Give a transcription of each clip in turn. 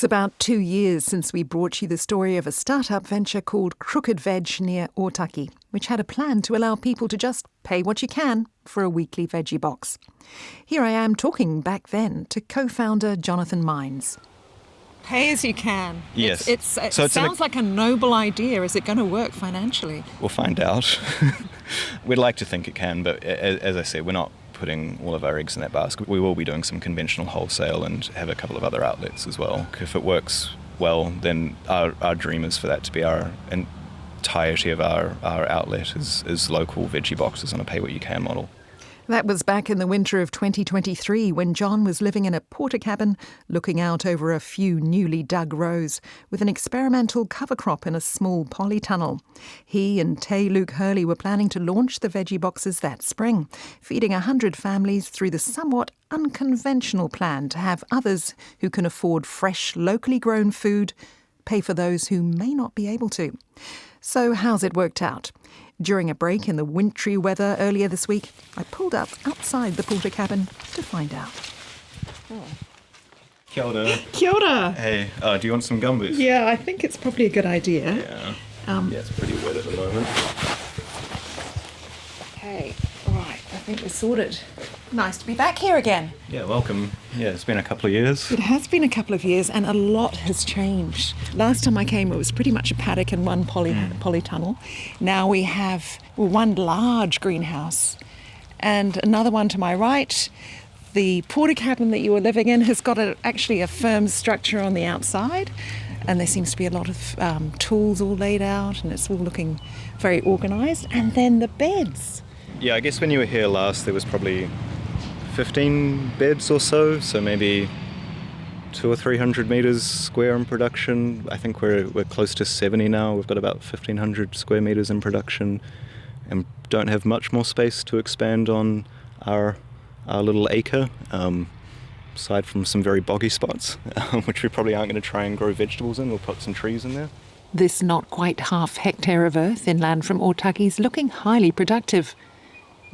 It's about 2 years since we brought you the story of a startup venture called Crooked Veg near Otaki, which had a plan to allow people to just pay what you can for a weekly veggie box. Here I am talking back then to co-founder Jonathan Mines. Pay as you can. Yes. It sounds like a noble idea. Is it going to work financially? We'll find out. We'd like to think it can, but as I said, we're not putting all of our eggs in that basket. We will be doing some conventional wholesale and have a couple of other outlets as well. If it works well, then our dream is for that to be our entirety of our outlet is local veggie boxes on a pay-what-you-can model. That was back in the winter of 2023 when John was living in a porta cabin looking out over a few newly dug rows with an experimental cover crop in a small polytunnel. He and Tay Luke Hurley were planning to launch the veggie boxes that spring, feeding 100 families through the somewhat unconventional plan to have others who can afford fresh, locally grown food pay for those who may not be able to. So how's it worked out? During a break in the wintry weather earlier this week, I pulled up outside the porta cabin to find out. Oh. Kia ora. Kia ora. Hey, do you want some gumboots? Yeah, I think it's probably a good idea. Yeah, it's pretty wet at the moment. Okay, right, I think we're sorted. Nice to be back here again. Yeah, welcome. Yeah, it's been a couple of years. It has been a couple of years and a lot has changed. Last time I came it was pretty much a paddock and one polytunnel. Now we have one large greenhouse and another one to my right. The porta cabin that you were living in has got actually a firm structure on the outside, and there seems to be a lot of tools all laid out and it's all looking very organised. And then the beds. Yeah, I guess when you were here last there was probably 15 beds or so maybe 200 or 300 metres square in production. I think we're close to 70 now. We've got about 1,500 square metres in production and don't have much more space to expand on our little acre, aside from some very boggy spots, which we probably aren't going to try and grow vegetables in. We'll put some trees in there. This not quite half hectare of earth inland from Otaki is looking highly productive.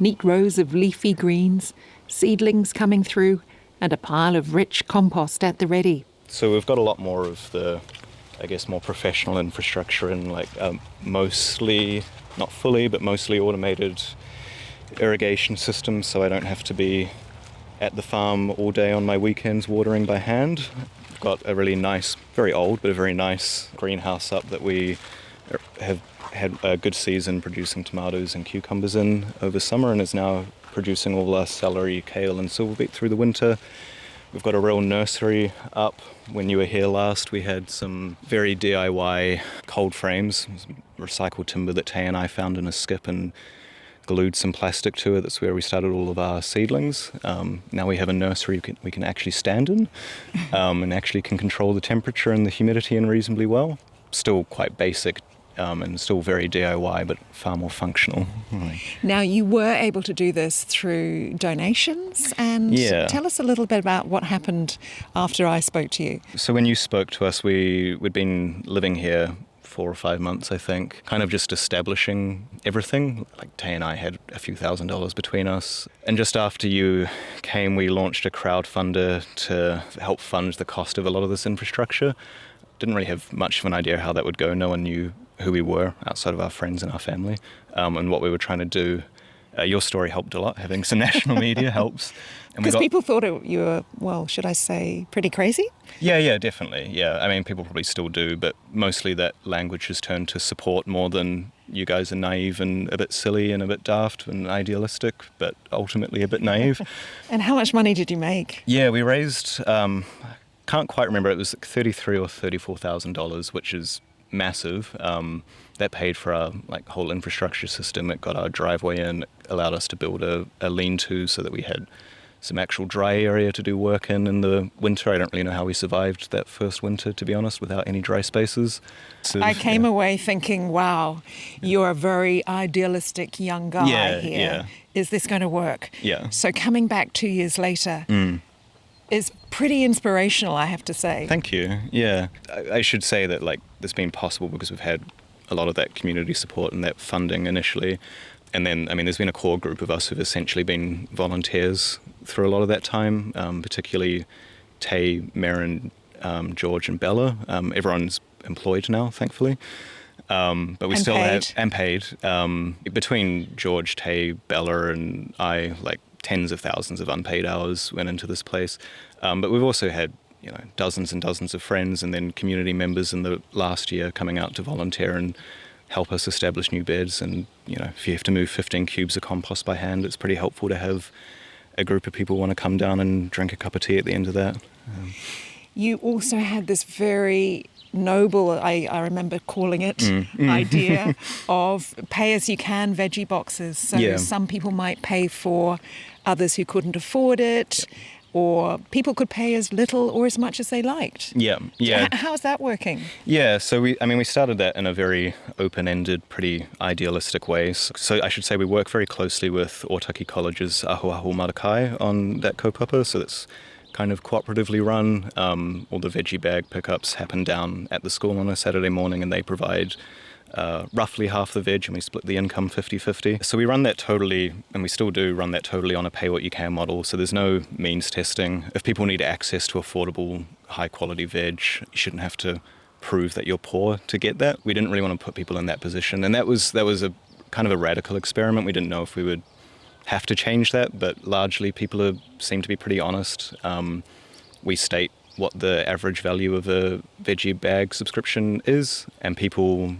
Neat rows of leafy greens, seedlings coming through, and a pile of rich compost at the ready. So we've got a lot more of the, I guess, more professional infrastructure and mostly, not fully, but mostly automated irrigation systems, so I don't have to be at the farm all day on my weekends watering by hand. We've got a really nice, very old, but a very nice greenhouse up that we have had a good season producing tomatoes and cucumbers in over summer and is now producing all our celery, kale and silver beet through the winter. We've got a real nursery up. When you were here last, we had some very DIY cold frames, recycled timber that Tay and I found in a skip and glued some plastic to it. That's where we started all of our seedlings. Now we have a nursery we can actually stand in and actually can control the temperature and the humidity in reasonably well. Still quite basic and still very DIY, but far more functional. Now, you were able to do this through donations, and tell us a little bit about what happened after I spoke to you. So when you spoke to us, we'd been living here 4 or 5 months, I think, kind of just establishing everything. Like Tay and I had a few $1,000s between us. And just after you came, we launched a crowdfunder to help fund the cost of a lot of this infrastructure. Didn't really have much of an idea how that would go. No one knew who we were outside of our friends and our family, and what we were trying to do. Your story helped a lot. Having some national media helps. Because people thought you were, well, should I say, pretty crazy? Yeah, definitely. Yeah, I mean, people probably still do, but mostly that language has turned to support more than you guys are naive and a bit silly and a bit daft and idealistic, but ultimately a bit naive. And how much money did you make? Yeah, we raised, can't quite remember, it was $33,000 or $34,000, which is massive. That paid for our whole infrastructure system. It got our driveway in, allowed us to build a lean-to so that we had some actual dry area to do work in the winter. I don't really know how we survived that first winter, to be honest, without any dry spaces. So, I came away thinking, wow, you're a very idealistic young guy here. Yeah. Is this going to work? Yeah. So coming back 2 years later is pretty inspirational, I have to say. Thank you. Yeah. I should say that this been possible because we've had a lot of that community support and that funding initially. And then, there's been a core group of us who've essentially been volunteers through a lot of that time, particularly Tay, Merrin, George and Bella. Everyone's employed now, thankfully. But we And still paid. have, and paid. Between George, Tay, Bella, and I, like tens of thousands of unpaid hours went into this place. But we've also had, dozens and dozens of friends and then community members in the last year coming out to volunteer and help us establish new beds. And, if you have to move 15 cubes of compost by hand, it's pretty helpful to have a group of people want to come down and drink a cup of tea at the end of that. You also had this very noble, I remember calling it, idea of pay-as-you-can veggie boxes. So some people might pay for others who couldn't afford it, or people could pay as little or as much as they liked. Yeah. How's that working? Yeah, so we started that in a very open-ended, pretty idealistic way. So I should say we work very closely with Otaki College's Ahu Ahu Marakai on that kaupapa, so it's kind of cooperatively run. All the veggie bag pickups happen down at the school on a Saturday morning, and they provide roughly half the veg, and we split the income 50-50. So we run that totally, and we still do run that totally on a pay-what-you-can model, so there's no means testing. If people need access to affordable, high-quality veg, you shouldn't have to prove that you're poor to get that. We didn't really want to put people in that position, and that was a kind of a radical experiment. We didn't know if we would have to change that, but largely people seem to be pretty honest. We state what the average value of a veggie bag subscription is, and people,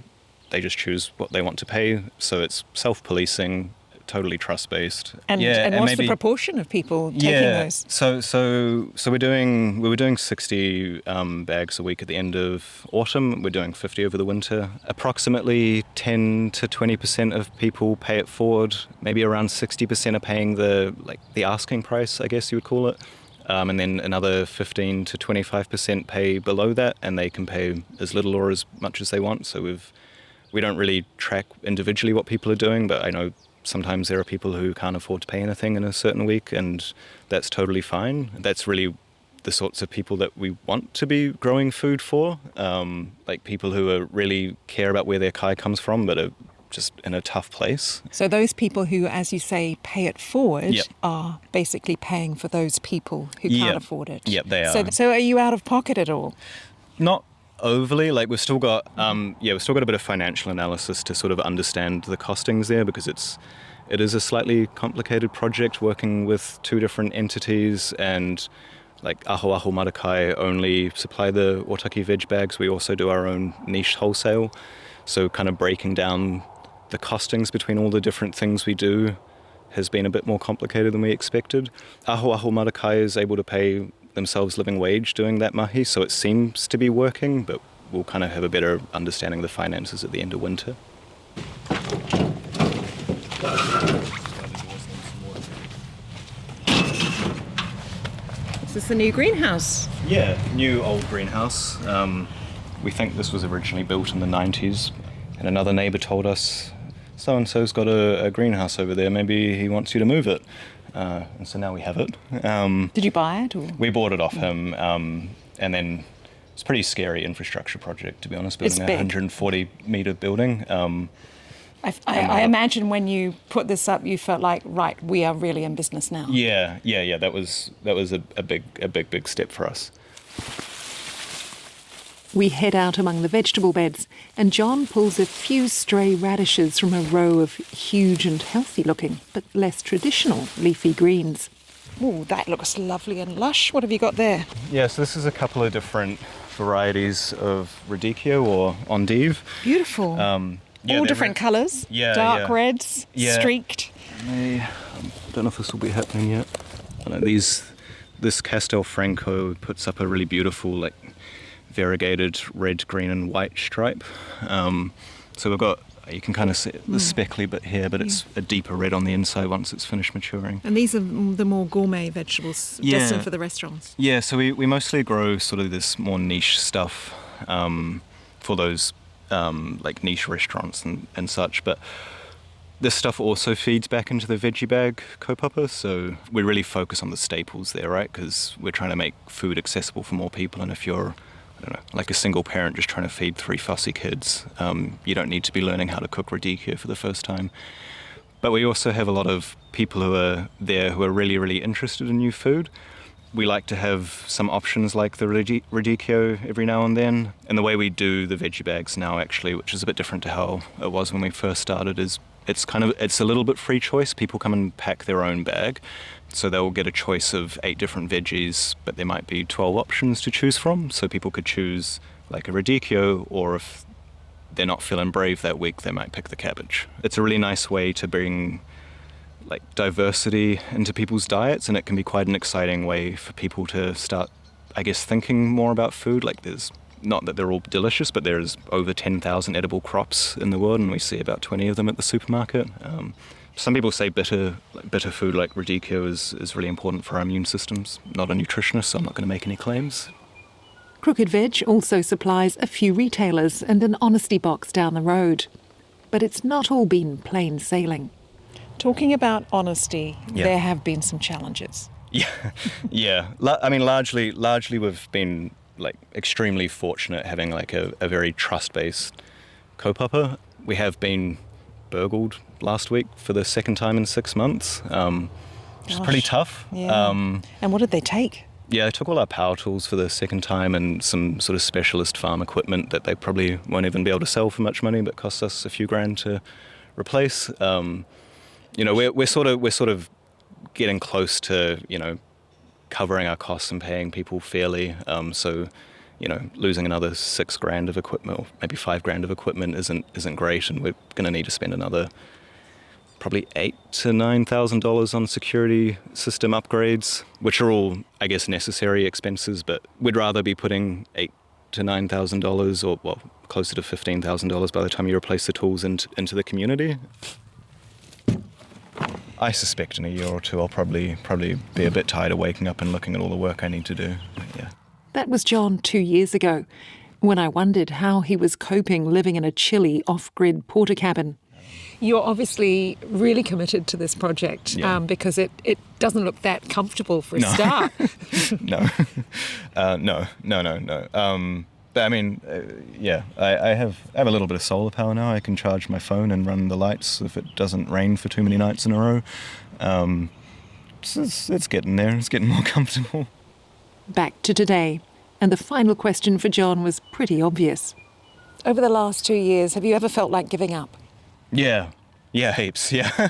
they just choose what they want to pay. So it's self-policing, totally trust-based. And what's the proportion of people taking those? So we were doing 60 bags a week at the end of autumn. We're doing 50 over the winter. Approximately 10 to 20% of people pay it forward. Maybe around 60% are paying the asking price, I guess you would call it. And then another 15 to 25% pay below that, and they can pay as little or as much as they want. So we don't really track individually what people are doing, but I know sometimes there are people who can't afford to pay anything in a certain week, and that's totally fine. That's really the sorts of people that we want to be growing food for, like people who are really care about where their kai comes from, but are just in a tough place. So those people who, as you say, pay it forward are basically paying for those people who can't afford it. Yep, they are. So are you out of pocket at all? Not overly. Like we've still got a bit of financial analysis to sort of understand the costings there, because it is a slightly complicated project working with two different entities, and like Ahu Ahu Marakai only supply the Otaki veg bags. We also do our own niche wholesale. So kind of breaking down the costings between all the different things we do has been a bit more complicated than we expected. Ahu Ahu Marakai is able to pay themselves living wage doing that mahi, so it seems to be working, but we'll kind of have a better understanding of the finances at the end of winter. Is this the new greenhouse? Yeah, new old greenhouse. We think this was originally built in the 90s, and another neighbour told us, so-and-so's got a greenhouse over there, maybe he wants you to move it. And so now we have it. Did you buy it? Or? We bought it off him, and then it's a pretty scary infrastructure project, to be honest, building a 140-metre building. I imagine when you put this up, you felt like, right, we are really in business now. Yeah. That was a big step for us. We head out among the vegetable beds, and John pulls a few stray radishes from a row of huge and healthy-looking, but less traditional leafy greens. Oh, that looks lovely and lush. What have you got there? Yeah, so this is a couple of different varieties of radicchio or endive. Beautiful. All different colours. Yeah, dark reds, streaked. I don't know if this will be happening yet. I know this Castel Franco puts up a really beautiful, variegated red, green and white stripe. So we've got, you can kind of see the speckly bit here, but it's a deeper red on the inside once it's finished maturing. And these are the more gourmet vegetables destined for the restaurants? Yeah, so we mostly grow sort of this more niche stuff for those niche restaurants and such, but this stuff also feeds back into the veggie bag kaupapa, so we really focus on the staples there, right? Because we're trying to make food accessible for more people, and if you're like a single parent just trying to feed 3 fussy kids, you don't need to be learning how to cook radicchio for the first time. But we also have a lot of people who are there who are really, really interested in new food. We like to have some options like the radicchio every now and then. And the way we do the veggie bags now, actually, which is a bit different to how it was when we first started, is it's a little bit free choice. People come and pack their own bag. So they'll get a choice of 8 different veggies, but there might be 12 options to choose from. So people could choose like a radicchio, or if they're not feeling brave that week, they might pick the cabbage. It's a really nice way to bring like diversity into people's diets, and it can be quite an exciting way for people to start, I guess, thinking more about food. Like, there's not that they're all delicious, but there's over 10,000 edible crops in the world, and we see about 20 of them at the supermarket. Some people say bitter food like radicchio is really important for our immune systems. Not a nutritionist, so I'm not going to make any claims. Crooked Veg also supplies a few retailers and an honesty box down the road. But it's not all been plain sailing. Talking about honesty, Yeah. there have been some challenges. Yeah. I mean, largely we've been like extremely fortunate having like a very trust-based kaupapa. We have been burgled last week for the second time in 6 months, which is pretty tough. Yeah. And what did they take? Yeah, they took all our power tools for the second time and some sort of specialist farm equipment that they probably won't even be able to sell for much money, but costs us a few grand to replace. We're sort of getting close to, covering our costs and paying people fairly. So, losing another 6 grand of equipment, or maybe 5 grand of equipment isn't great, and we're going to need to spend another probably $8,000 to $9,000 on security system upgrades, which are all, I guess, necessary expenses. But we'd rather be putting $8,000 to $9,000, or well, closer to $15,000 by the time you replace the tools into the community. I suspect in a year or two I'll probably be a bit tired of waking up and looking at all the work I need to do. But yeah. That was John 2 years ago, when I wondered how he was coping living in a chilly off-grid porta cabin. You're obviously really committed to this project, Yeah. because it doesn't look that comfortable for a start. No. No. But I mean, I have a little bit of solar power now. I can charge my phone and run the lights if it doesn't rain for too many nights in a row. It's getting there. It's getting more comfortable. Back to today, and the final question for John was pretty obvious. Over the last 2 years, have you ever felt like giving up? Yeah, heaps, yeah.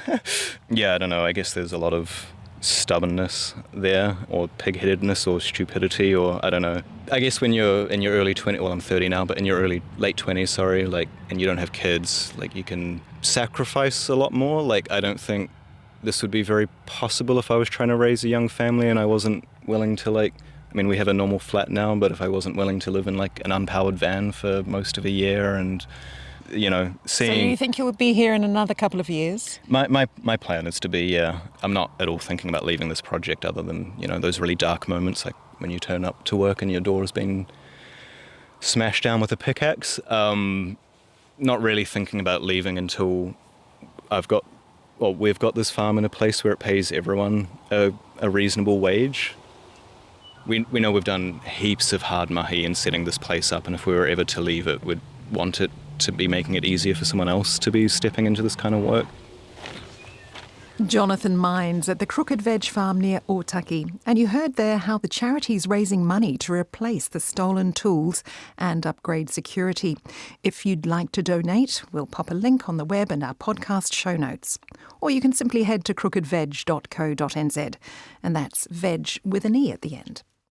Yeah, I don't know, I guess there's a lot of stubbornness there, or pig-headedness, or stupidity, or I don't know. I guess when you're in your early 20s, well, I'm 30 now, but in your late 20s, and you don't have kids, you can sacrifice a lot more. I don't think this would be very possible if I was trying to raise a young family and I wasn't willing to, we have a normal flat now, but if I wasn't willing to live in, an unpowered van for most of a year and, seeing... So you think you would be here in another couple of years? My plan is to be, yeah. I'm not at all thinking about leaving this project other than, those really dark moments, like when you turn up to work and your door has been smashed down with a pickaxe. Not really thinking about leaving until we've got this farm in a place where it pays everyone a reasonable wage. We know we've done heaps of hard mahi in setting this place up, and if we were ever to leave it, we'd want it to be making it easier for someone else to be stepping into this kind of work. Jonathan mines at the Crooked Veg farm near Otaki, and you heard there how the charity's raising money to replace the stolen tools and upgrade security. If you'd like to donate, we'll pop a link on the web and our podcast show notes. Or you can simply head to crookedveg.co.nz, and that's veg with an E at the end.